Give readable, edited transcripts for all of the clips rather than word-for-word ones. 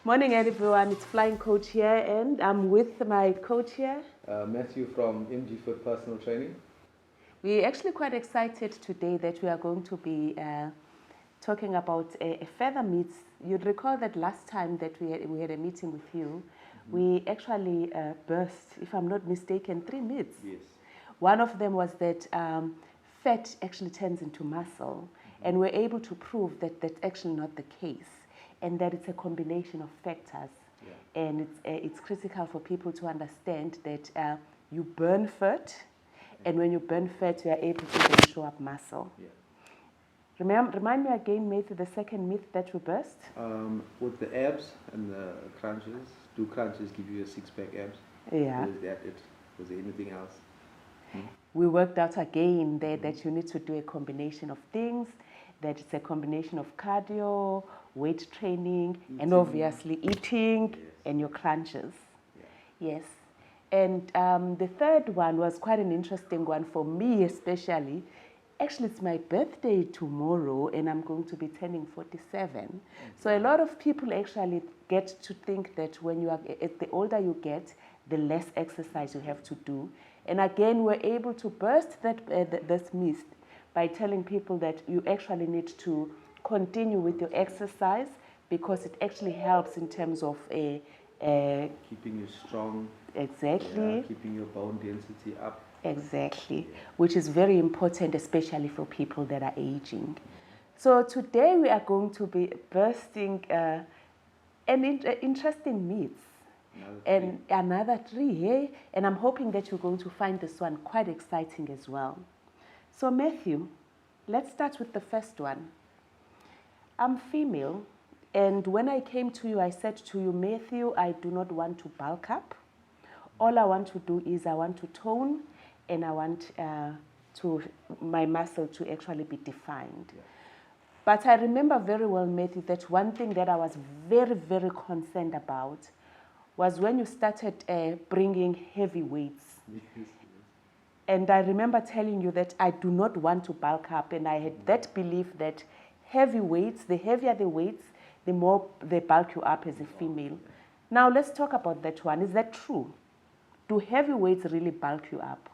Morning, everyone. It's Flying Coach here, and I'm with my coach here. Mathew from MG for Personal Training. We're actually quite excited today that we are going to be talking about a further meets. You'd recall that last time that we had a meeting with you, we actually burst, if I'm not mistaken, 3 myths. Yes. One of them was that fat actually turns into muscle, and we're able to prove that that's actually not the case, and that it's a combination of factors. Yeah. And it's critical for people to understand that you burn fat, and when you burn fat, you are able to then show up muscle. Yeah. Remind me again, Mathew, the second myth that we burst. With the abs and the crunches, do crunches give you a six-pack abs? Yeah. Or is that it? Was there anything else? We worked out again there that you need to do a combination of things, that it's a combination of cardio, weight training, and obviously eating, Yes. and your crunches. Yeah. Yes. And the third one was quite an interesting one for me especially. Actually, it's my birthday tomorrow, and I'm going to be turning 47. So a lot of people actually get to think that when you are, the older you get, the less exercise you have to do. And again, we're able to burst that this myth by telling people that you actually need to continue with your exercise because it actually helps in terms of Keeping you strong. exactly. Yeah, keeping your bone density up. Exactly, which is very important, especially for people that are aging. So today we are going to be bursting interesting myths. Another three, hey? And I'm hoping that you're going to find this one quite exciting as well. So Mathew, let's start with the first one. I'm female, and when I came to you, I said to you, Mathew, I do not want to bulk up. All I want to do is I want to tone, and I want my muscle to actually be defined. Yeah. But I remember very well, Mathew, that one thing that I was very, very concerned about was when you started bringing heavy weights. Yes. And I remember telling you that I do not want to bulk up, and I had that belief that heavy weights, the heavier the weights, the more they bulk you up as a female. Now let's talk about that one. Is that true? Do heavy weights really bulk you up?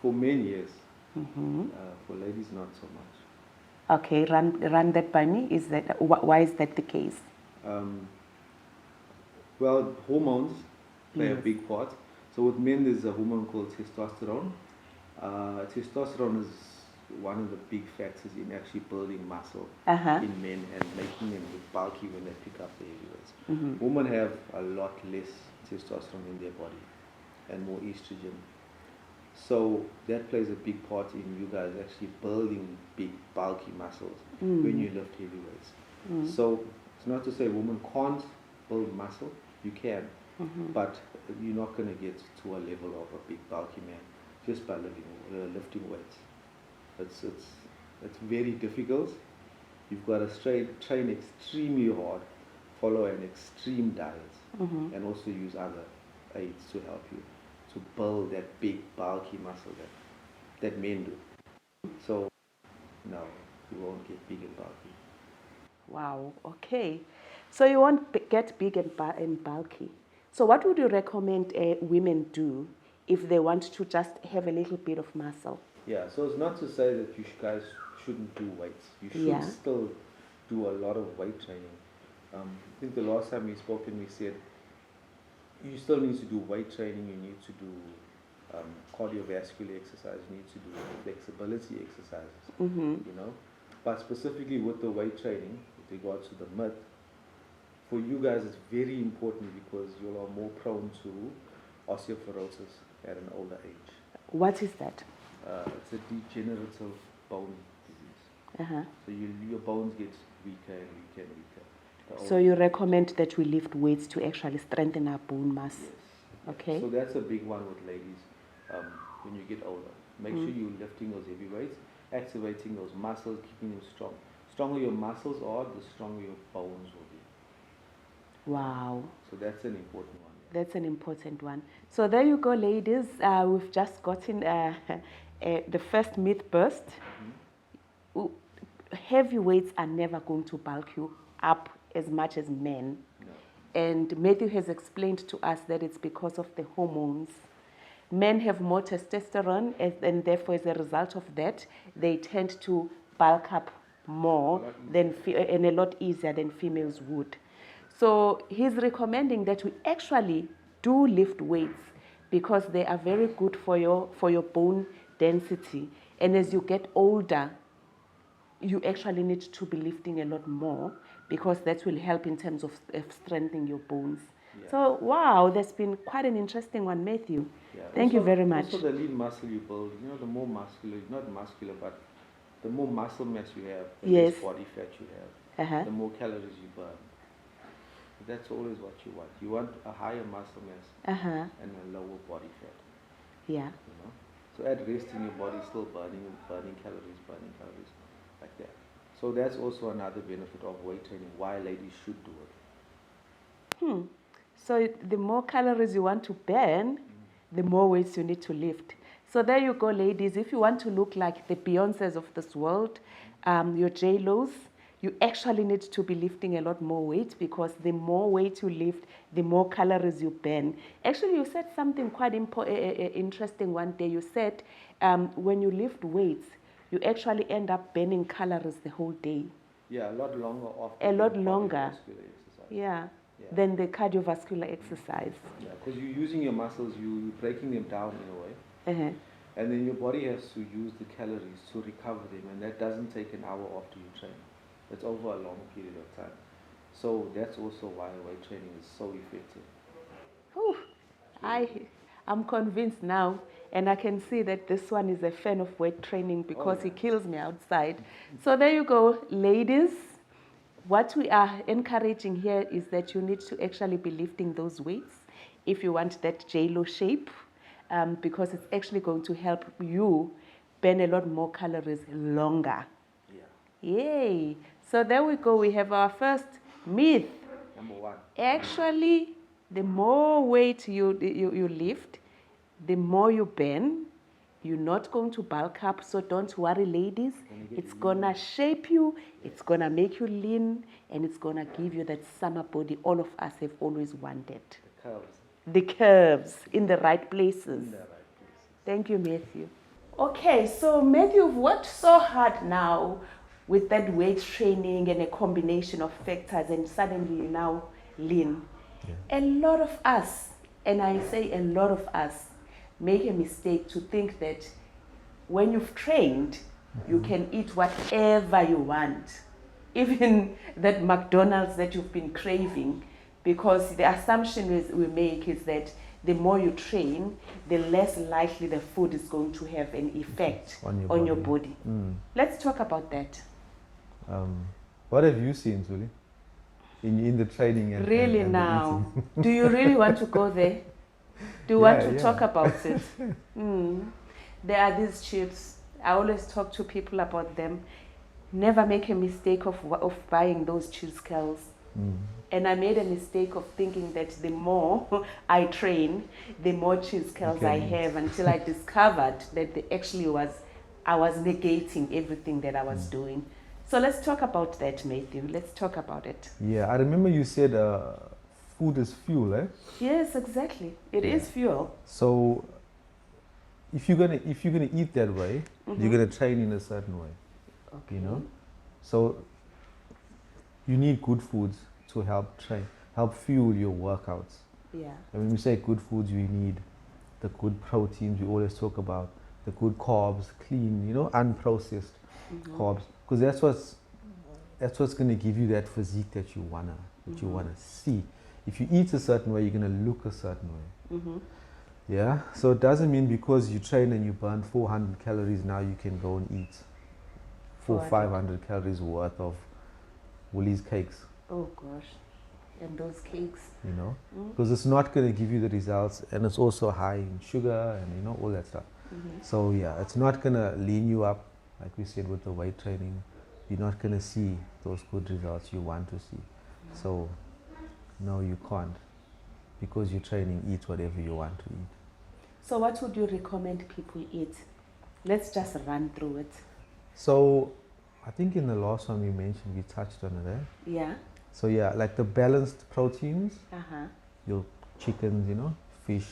For men, yes. For ladies, not so much. Okay, run that by me. Is that why is that the case? Well, hormones play a Yes. big part. So with men, there's a hormone called testosterone. Testosterone is one of the big factors in actually building muscle in men and making them look bulky when they pick up the heavy weights. Women have a lot less testosterone in their body and more estrogen. So that plays a big part in you guys actually building big, bulky muscles when you lift heavy weights. So it's not to say women can't build muscle. You can, but you're not going to get to a level of a big, bulky man just by lifting weights. It's very difficult. You've got to train extremely hard, follow an extreme diet, and also use other aids to help you to build that big, bulky muscle that men do. So, no, you won't get big and bulky. Wow, okay. So you won't get big and bulky. So what would you recommend women do if they want to just have a little bit of muscle? Yeah, so it's not to say that you guys shouldn't do weights. You should still do a lot of weight training. I think the last time we spoke and we said you still need to do weight training, you need to do cardiovascular exercise, you need to do flexibility exercises, you know. But specifically with the weight training, with regards to the myth, for you guys it's very important because you are more prone to osteoporosis at an older age. What is that? It's a degenerative bone disease. So your bones get weaker and weaker and weaker. So you recommend that we lift weights to actually strengthen our bone mass? Yes. Okay. So that's a big one with ladies when you get older. Make sure you're lifting those heavy weights, activating those muscles, keeping them strong. The stronger your muscles are, the stronger your bones will be. Wow. So that's an important one. That's an important one. So there you go, ladies. We've just gotten the first myth burst. Heavy weights are never going to bulk you up as much as men. No. And Mathew has explained to us that it's because of the hormones. Men have more testosterone, and therefore, as a result of that, they tend to bulk up more and a lot easier than females would. So he's recommending that we actually do lift weights because they are very good for your bone density. And as you get older, you actually need to be lifting a lot more because that will help in terms of strengthening your bones. Yeah. So, wow, that's been quite an interesting one, Mathew. Yeah. Thank you very much. Also, the lean muscle you build, the more muscular, not muscular, but the more muscle mass you have, the less body fat you have, the more calories you burn. That's always what you want. You want a higher muscle mass and a lower body fat. Yeah. So at rest in your body, still burning calories, like that. So that's also another benefit of weight training, why ladies should do it. So the more calories you want to burn, the more weights you need to lift. So there you go, ladies. If you want to look like the Beyoncés of this world, your J-Los, you actually need to be lifting a lot more weight because the more weight you lift, the more calories you burn. Actually, you said something quite interesting one day. You said when you lift weights, you actually end up burning calories the whole day. Yeah, a lot longer after. A lot longer. Yeah. Than the cardiovascular exercise. Yeah, because you're using your muscles, you're breaking them down in a way. And then your body has to use the calories to recover them, and that doesn't take an hour after you train. It's over a long period of time. So that's also why weight training is so effective. Whew. I'm convinced now, and I can see that this one is a fan of weight training because he kills me outside. So there you go, ladies. What we are encouraging here is that you need to actually be lifting those weights if you want that J-Lo shape, because it's actually going to help you burn a lot more calories longer. Yeah. Yay! So there we go. We have our first myth. Number one. Actually, the more weight you lift, the more you burn. You're not going to bulk up, so don't worry, ladies. It's gonna shape you, it's gonna make you lean, and it's gonna give you that summer body all of us have always wanted. The curves. The curves in the right places. Thank you, Mathew. Okay, so Mathew, you've worked so hard now with that weight training and a combination of factors, and suddenly you're now lean. Yeah. A lot of us, and I say a lot of us, make a mistake to think that when you've trained, you can eat whatever you want. Even that McDonald's that you've been craving, because the assumption we make is that the more you train, the less likely the food is going to have an effect on your body. Let's talk about that. What have you seen, Zuli, in the training? And now, do you really want to go there? Do you want to talk about it? There are these chips. I always talk to people about them. Never make a mistake of buying those cheese curls. And I made a mistake of thinking that the more I train, the more cheese curls I have, until I discovered that I was negating everything that I was doing. So let's talk about that, Mathew. Let's talk about it. Yeah, I remember you said food is fuel, eh? Yes, exactly. It is fuel. So if you're gonna eat that way, you're gonna train in a certain way. Okay. So you need good foods to help fuel your workouts. Yeah. And when we say good foods, we need the good proteins we always talk about, the good carbs, clean, unprocessed carbs, because that's what's gonna give you that physique that you wanna see. If you eat a certain way, you're gonna look a certain way. Yeah. So it doesn't mean because you train and you burn 400 calories now you can go and eat 500 calories worth of Woolies cakes. Oh gosh, and those cakes. Because it's not going to give you the results, and it's also high in sugar and all that stuff. So yeah, it's not going to lean you up, like we said with the weight training. You're not going to see those good results you want to see. So no, you can't, because you're training. Eat whatever you want to eat. So what would you recommend people eat? Let's just run through it. So I think in the last one we mentioned, we touched on it, eh? Yeah. So yeah, like the balanced proteins, Uh-huh. your chickens, you know, fish,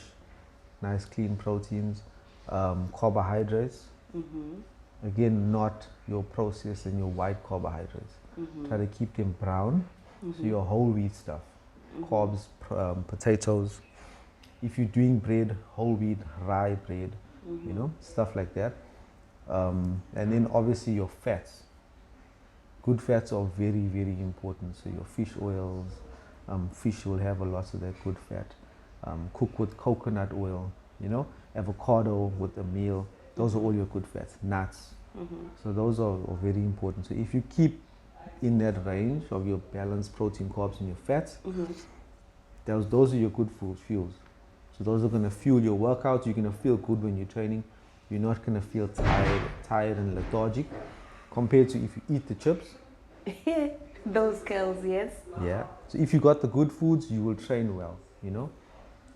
nice clean proteins, carbohydrates. Again, not your processed and your white carbohydrates. Try to keep them brown. So your whole wheat stuff, carbs, potatoes. If you're doing bread, whole wheat, rye bread, you know, stuff like that. And then obviously your fats. Good fats are very, very important. So your fish oils, fish will have a lot of that good fat. Cook with coconut oil, you know, avocado with a meal. Those are all your good fats. Nuts. So those are very important. So if you keep in that range of your balanced protein, carbs, and your fats, those are your good fuels. So those are going to fuel your workouts. You're going to feel good when you're training. You're not going to feel tired and lethargic compared to if you eat the chips. Those girls, yes. Yeah. So if you got the good foods, you will train well, you know.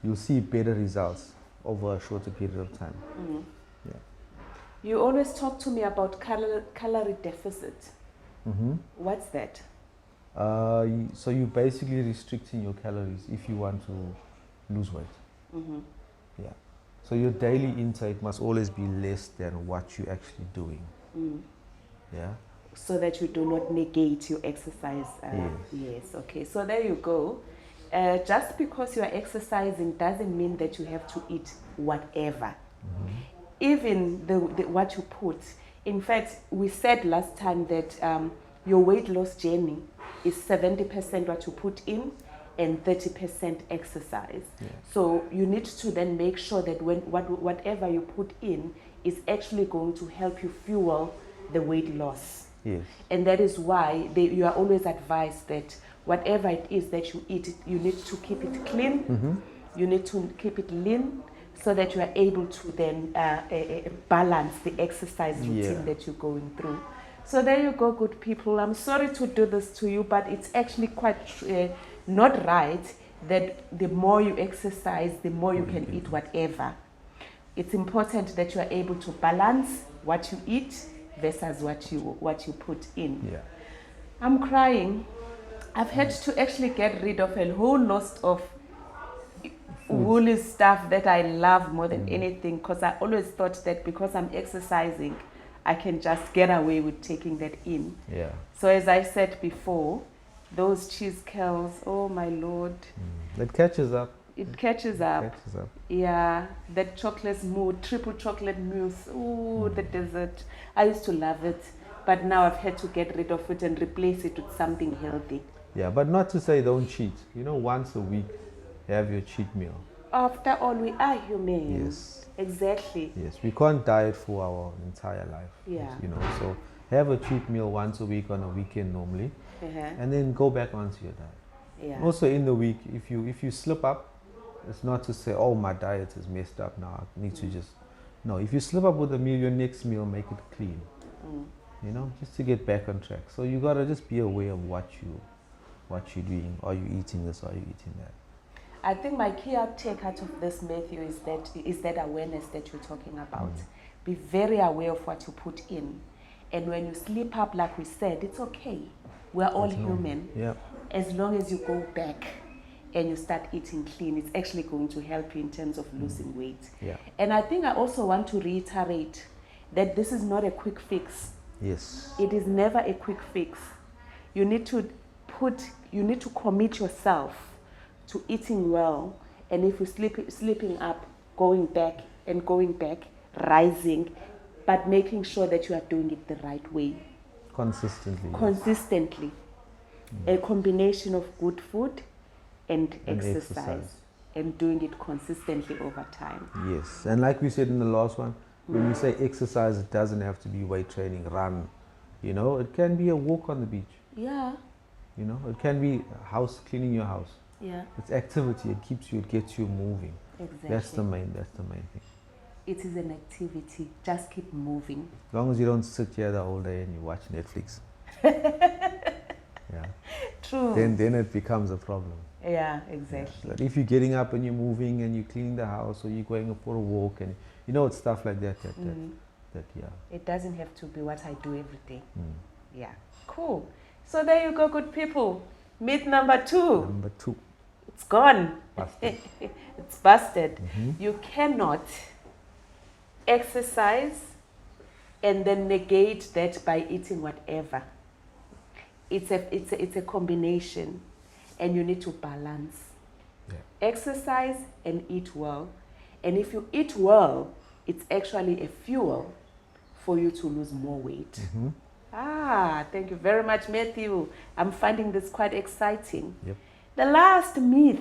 You'll see better results over a shorter period of time. Yeah. You always talk to me about calorie deficit. What's that? So you're basically restricting your calories if you want to lose weight. Yeah. So your daily intake must always be less than what you're actually doing. Yeah. So that you do not negate your exercise. Yes. Okay. So there you go. Just because you are exercising doesn't mean that you have to eat whatever. Even what you put. In fact, we said last time that your weight loss journey is 70% what you put in and 30% exercise. Yeah. So you need to then make sure that whatever you put in is actually going to help you fuel the weight loss. Yes. And that is why you are always advised that whatever it is that you eat, you need to keep it clean, you need to keep it lean, so that you are able to then balance the exercise routine that you're going through. So there you go, good people. I'm sorry to do this to you, but it's actually quite not right that the more you exercise, the more you can eat whatever. It's important that you are able to balance what you eat versus what you put in. Yeah. I'm crying. I've had to actually get rid of a whole lot of woolly stuff that I love more than anything, because I always thought that because I'm exercising, I can just get away with taking that in. Yeah. So as I said before, those cheese curls, oh my Lord. It catches up. It catches up. It catches up. Yeah, that chocolate mousse, triple chocolate mousse, ooh, the dessert. I used to love it, but now I've had to get rid of it and replace it with something healthy. Yeah, but not to say don't cheat. You know, once a week, have your cheat meal. After all, we are human. Yes. Exactly. Yes, we can't diet for our entire life. Yeah. You know, so have a cheat meal once a week on a weekend normally, and then go back onto your diet. Yeah. Also in the week, if you slip up, it's not to say, oh, my diet is messed up now, I need to just... No, if you slip up with a meal, your next meal, make it clean. You know, just to get back on track. So you gotta just be aware of what you're doing. Are you eating this? Are you eating that? I think my key uptake out of this, Mathew, is that awareness that you're talking about. Be very aware of what you put in. And when you slip up, like we said, it's okay. We're all human. Yeah. As long as you go back and you start eating clean, it's actually going to help you in terms of losing weight. Yeah. And I think I also want to reiterate that this is not a quick fix. Yes. It is never a quick fix. You need to commit yourself to eating well, and if you're slipping up, going back, rising, but making sure that you are doing it the right way. Consistently. A combination of good food and exercise, and doing it consistently over time. Yes, and like we said in the last one, when we say exercise, it doesn't have to be weight training, run. You know, it can be a walk on the beach. Yeah. You know, it can be cleaning your house. Yeah. It's activity. It gets you moving. Exactly. That's the main thing. It is an activity. Just keep moving. As long as you don't sit here the whole day and you watch Netflix. Yeah. True. Then it becomes a problem. Yeah, exactly. Yeah. But if you're getting up and you're moving and you're cleaning the house, or you're going for a walk, and you know, it's stuff like that. It doesn't have to be what I do every day. Yeah. Cool. So there you go, good people. Myth number 2. Number 2. It's gone. Busted. It's busted. Mm-hmm. You cannot exercise and then negate that by eating whatever. It's a combination, and you need to balance. Yeah. Exercise and eat well. And if you eat well, it's actually a fuel for you to lose more weight. Mm-hmm. Thank you very much, Matthew. I'm finding this quite exciting. Yep. The last myth.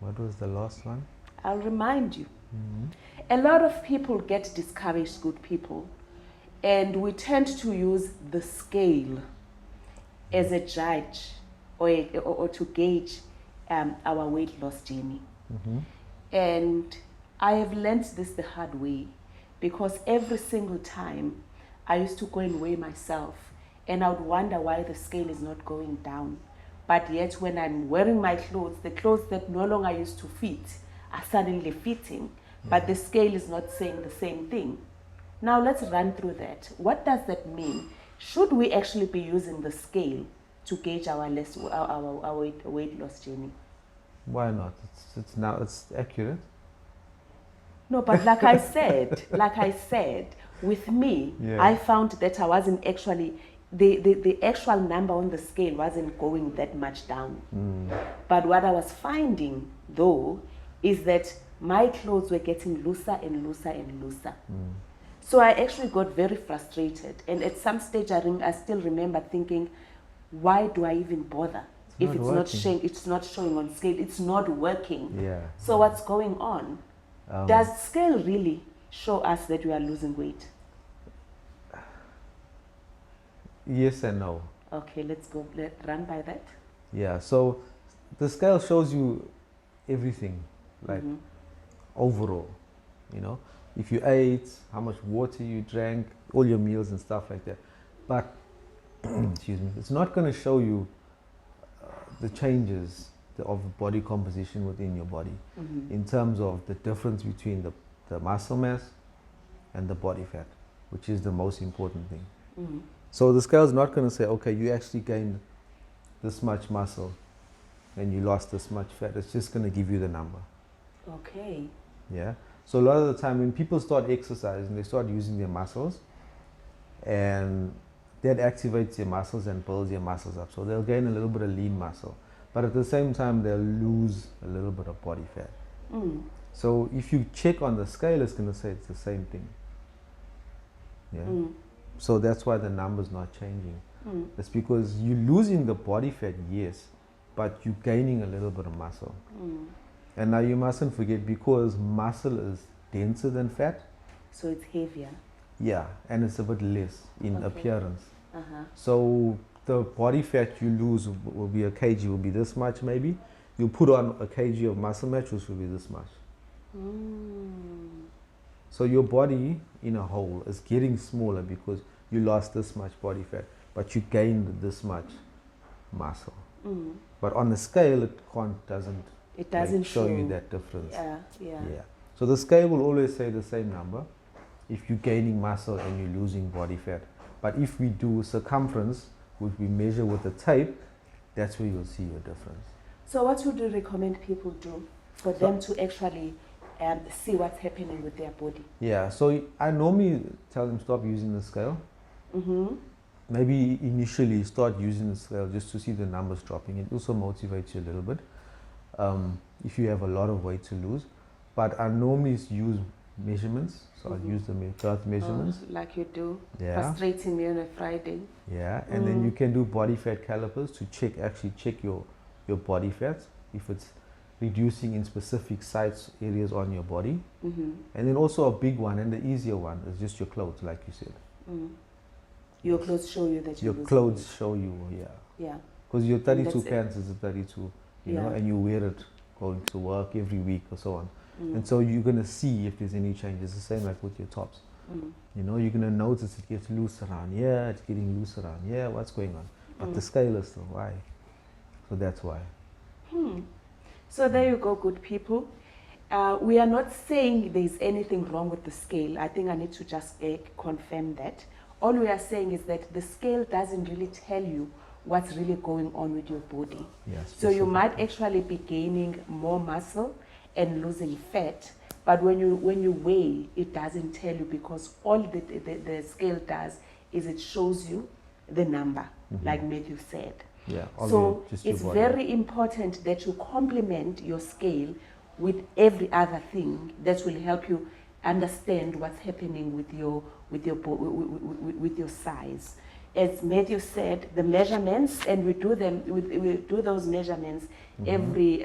What was the last one? I'll remind you. Mm-hmm. A lot of people get discouraged, good people, and we tend to use the scale as a judge or to gauge our weight loss journey. Mm-hmm. And I have learned this the hard way, because every single time I used to go and weigh myself, and I would wonder why the scale is not going down. But yet when I'm wearing my clothes, the clothes that no longer used to fit are suddenly fitting, but the scale is not saying the same thing. Now let's run through that. What does that mean? Should we actually be using the scale to gauge our weight loss journey? Why not? It's accurate. No, but like I said, with me, Yeah. I found that I wasn't actually, the actual number on the scale wasn't going that much down. But what I was finding, though, is that my clothes were getting looser and looser and looser. So I actually got very frustrated. And at some stage, I still remember thinking, why do I even bother? If it's not showing on scale, it's not working. Yeah. So what's going on? Does scale really show us that we are losing weight? Yes and no. Okay, let's run by that. Yeah, so the scale shows you everything, like overall, if you ate, how much water you drank, all your meals and stuff like that. But, excuse me, it's not going to show you the changes of body composition within your body in terms of the difference between the muscle mass and the body fat, which is the most important thing. So the scale is not going to say, okay, you actually gained this much muscle and you lost this much fat. It's just going to give you the number. Okay. Yeah. So a lot of the time when people start exercising, they start using their muscles, and that activates your muscles and builds your muscles up. So they'll gain a little bit of lean muscle, but at the same time they'll lose a little bit of body fat. So if you check on the scale, it's going to say it's the same thing. Yeah. So that's why the number's not changing. It's because you're losing the body fat, yes, but you're gaining a little bit of muscle. And now you mustn't forget, because muscle is denser than fat. So it's heavier. Yeah, and it's a bit less in appearance. So the body fat you lose will be a kg, will be this much maybe. You put on a kg of muscle mass, which will be this much. So your body in a whole is getting smaller because you lost this much body fat, but you gained this much muscle. But on the scale, it doesn't show you that difference. Yeah. So the scale will always say the same number if you're gaining muscle and you're losing body fat. But if we do circumference, which we measure with a tape, that's where you'll see your difference. So what would you recommend people do for them to actually see what's happening with their body? Yeah, so I normally tell them stop using the scale. Maybe initially start using the scale just to see the numbers dropping. It also motivates you a little bit if you have a lot of weight to lose. But I normally use measurements, so I use the birth measurements. Like you do, frustrating me on a Friday. Yeah, and then you can do body fat calipers to check your body fat, if it's reducing in specific sites, areas on your body. And then also a big one and the easier one is just your clothes, like you said. Your clothes show you that your clothes show you, yeah. Because your 32 pants is a 32, you know, Yeah. and you wear it going to work every week or so on. And so you're going to see if there's any changes. The same like with your tops. You know, you're going to notice it gets loose around here, it's getting loose around here, what's going on? But the scale is still why. So that's why. So there you go, good people. We are not saying there's anything wrong with the scale. I think I need to just confirm that. All we are saying is that the scale doesn't really tell you what's really going on with your body. Yes, so you might actually be gaining more muscle and losing fat, but when you weigh, it doesn't tell you, because all the scale does is it shows you the number, like Mathew said. Yeah, so it's very important that you complement your scale with every other thing that will help you understand what's happening with your size. As Mathew said, the measurements, and we do those measurements every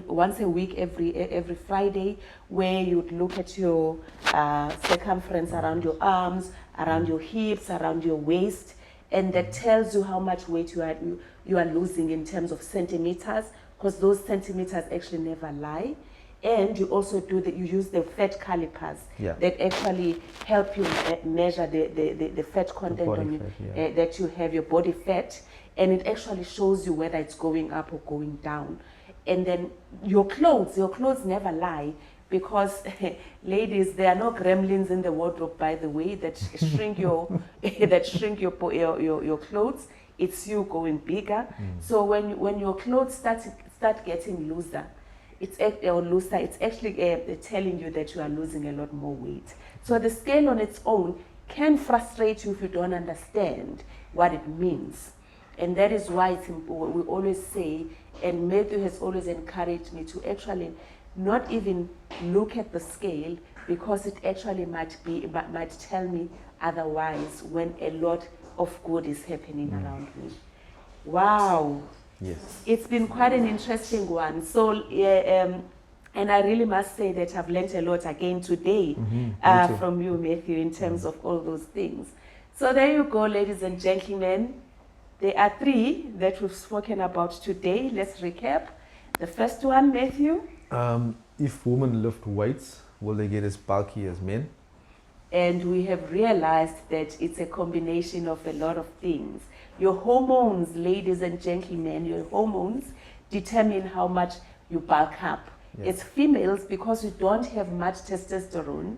once a week, every Friday, where you'd look at your circumference around your arms, around your hips, around your waist, and that tells you how much weight you are losing in terms of centimeters, because those centimeters actually never lie. And you also you use the fat calipers that actually help you measure the fat content on you, that you have, your body fat, and it actually shows you whether it's going up or going down. And then your clothes never lie, because ladies, there are no gremlins in the wardrobe, by the way, that shrink your clothes. It's you going bigger. So when your clothes start getting looser, it's actually telling you that you are losing a lot more weight. So the scale on its own can frustrate you if you don't understand what it means. And that is why we always say, and Mathew has always encouraged me to actually not even look at the scale, because it actually might tell me otherwise when a lot of good is happening around me. Wow. Yes. It's been quite an interesting one. So, and I really must say that I've learned a lot again today from you, Mathew, in terms of all those things. So there you go, ladies and gentlemen. There are 3 that we've spoken about today. Let's recap. The first one, Mathew. If women lift weights, will they get as bulky as men? And we have realized that it's a combination of a lot of things. Your hormones, ladies and gentlemen, your hormones determine how much you bulk up. Yes. As females, because we don't have much testosterone,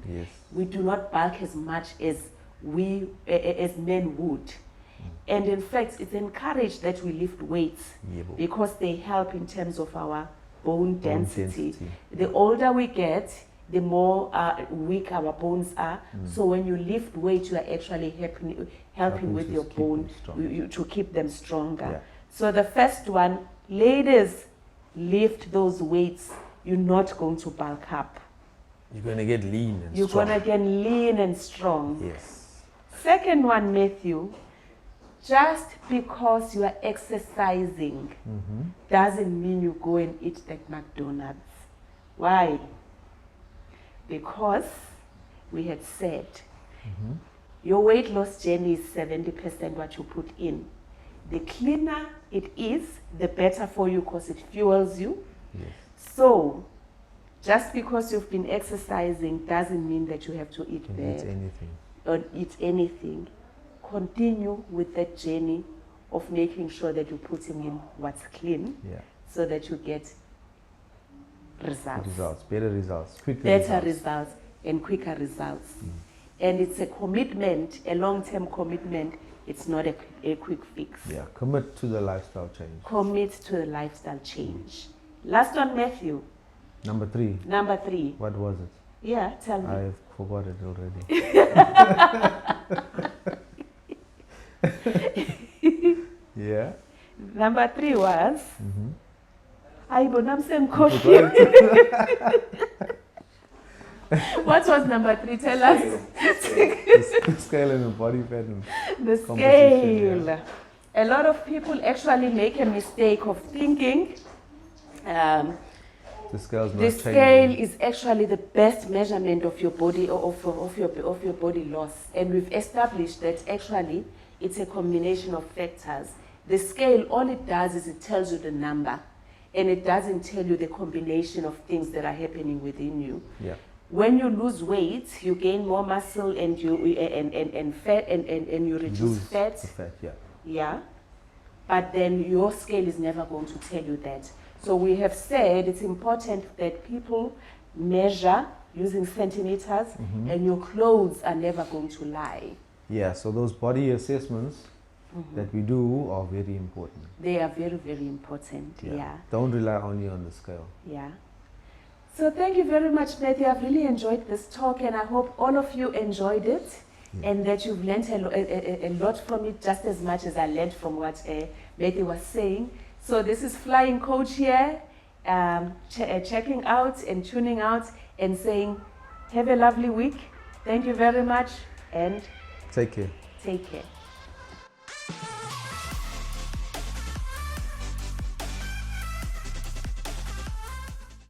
we do not bulk as much as men would. And in fact, it's encouraged that we lift weights because they help in terms of our bone density. The older we get, the more weak our bones are. So when you lift weight, you are actually helping with your bone to keep them stronger. Yeah. So the first one, ladies, lift those weights. You're not going to bulk up. You're going to get lean and strong. You're going to get lean and strong. Yes. Second one, Mathew, just because you are exercising doesn't mean you go and eat at McDonald's. Why? Because we had said your weight loss journey is 70% what you put in. The cleaner it is, the better for you, because it fuels you. Yes. So, just because you've been exercising doesn't mean that you have to eat anything. Continue with that journey of making sure that you're putting in what's clean, so that you get better results, quicker results and quicker results. And it's a commitment, a long-term commitment. It's not a quick fix. Yeah, commit to the lifestyle change. Commit to the lifestyle change. Last one, Mathew. Number 3. Number 3. What was it? Yeah, tell me. I've forgot it already. Yeah. Number 3 was. What was number 3? Tell us. The scale and the body fat. The scale. Yeah. A lot of people actually make a mistake of thinking the scale is actually the best measurement of your body, or of your body loss. And we've established that actually it's a combination of factors. The scale, all it does is it tells you the number, and it doesn't tell you the combination of things that are happening within you. Yeah. When you lose weight, you gain more muscle and fat, and you reduce fat. Yeah. But then your scale is never going to tell you that. So we have said it's important that people measure using centimeters, and your clothes are never going to lie. Yeah, so those body assessments that we do are very important. They are very, very important. Yeah. Don't rely only on the scale. Yeah. So thank you very much, Mathew. I've really enjoyed this talk, and I hope all of you enjoyed it, and that you've learned a lot from it, just as much as I learned from what Mathew was saying. So this is Flying Coach here, checking out and tuning out and saying, have a lovely week. Thank you very much, and take care. Take care.